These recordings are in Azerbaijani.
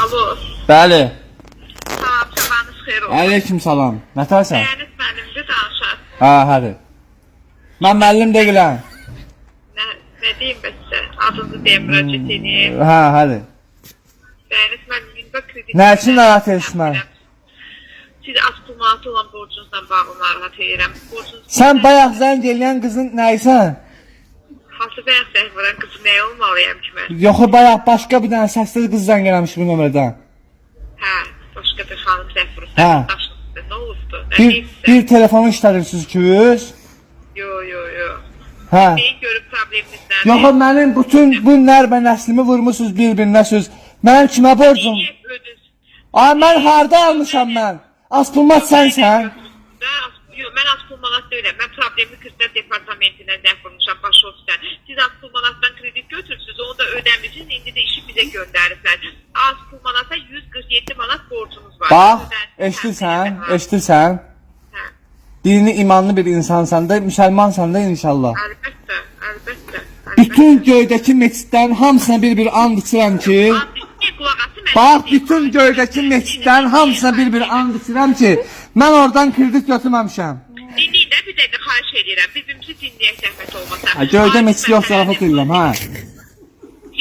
Alo. Bəli. Salam, sabahınız xeyir olsun. Aleyküm salam. Nətərsən? Bəyəniz mənimdir, danışar. Ha, hadi. Mən müəllim deyiləm. Ne diyeyim ben size? Adınızı deyim, müracaat edeyim. Ha, hadi. Bəyəniz mənim yunba kredit... Nə üçün narahat etmən? Siz asılmatı olan borcunuzla bağlı narahat edirəm. Sən bayaq zəng eləyən qızın nəysən? Hansı bayaq zəng vuran qızı nə olmalıyam ki mən? Yox, bayaq başqa bir dənə səsli qız zəng eləmiş bu nömrədən. Hə, başqa bir xanım zəng vurur. Hə. Nə olubdu? Bir telefonu işlədirsiniz ki, üz? Yo. Hə. Neyi görüb probleminiz nədir? Yox, mənim bütün bu nərmə nəslimi vurmuşsunuz bir-birinə söz. Mənim kimə borcum? Ay, mən harda almışam mən? Aspılmat sənsən? Yox, mən Aspılmanat deyiləm. Mən problemi kredit departamentindən zəng vurmuşam, baş ofisdən. Siz Aspılmanatdan kredit götürürsünüz, onu da ödəmişsiniz, indi də işi bizə göndəriblər. Aspılmanata 147 manat borcunuz var. Bax, eşitirsən? Hə. Dini imanlı bir insansan da, müsəlmansan da inşallah. Əlbəttə. Bütün göydəki meçidlərin hamısına bir and içirəm ki, bax, bütün göydəki meçidlərin hamısına bir and içirəm ki, mən oradan kredit götürməmişəm. Dinləyin də bir dəqiqə xahiş edirəm. Birbirimizi dinləyək zəhmət olmasa. Göydə meçid yox, zarafat edirəm, hə?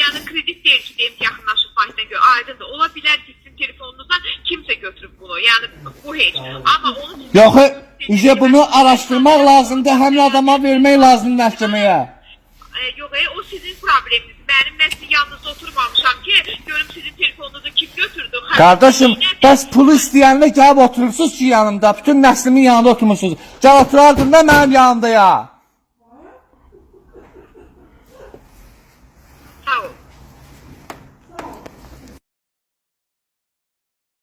Yəni kredit deyil ki, deyim ki, yaxınlaşıb bankdan gör. Aydındır. Ola bilər ki, sizin telefonunuzdan kimsə götürüb bunu. Yəni bu heç. Amma onu... Yox, bunu araşdırmaq lazımdır, həmin adama vermək lazımdır məhkəməyə. Yox, o sizin probleminiz. Mənim nə sizin yanınızda oturmamışam ki, görüm sizin telefonunuzu kim götürdü? Qardaşım, bəs pulu istəyəndə gəlib oturursunuz ki yanımda, bütün nəslimin yanında oturmuşsunuz. Gəl oturardın da mənim yanımda ya.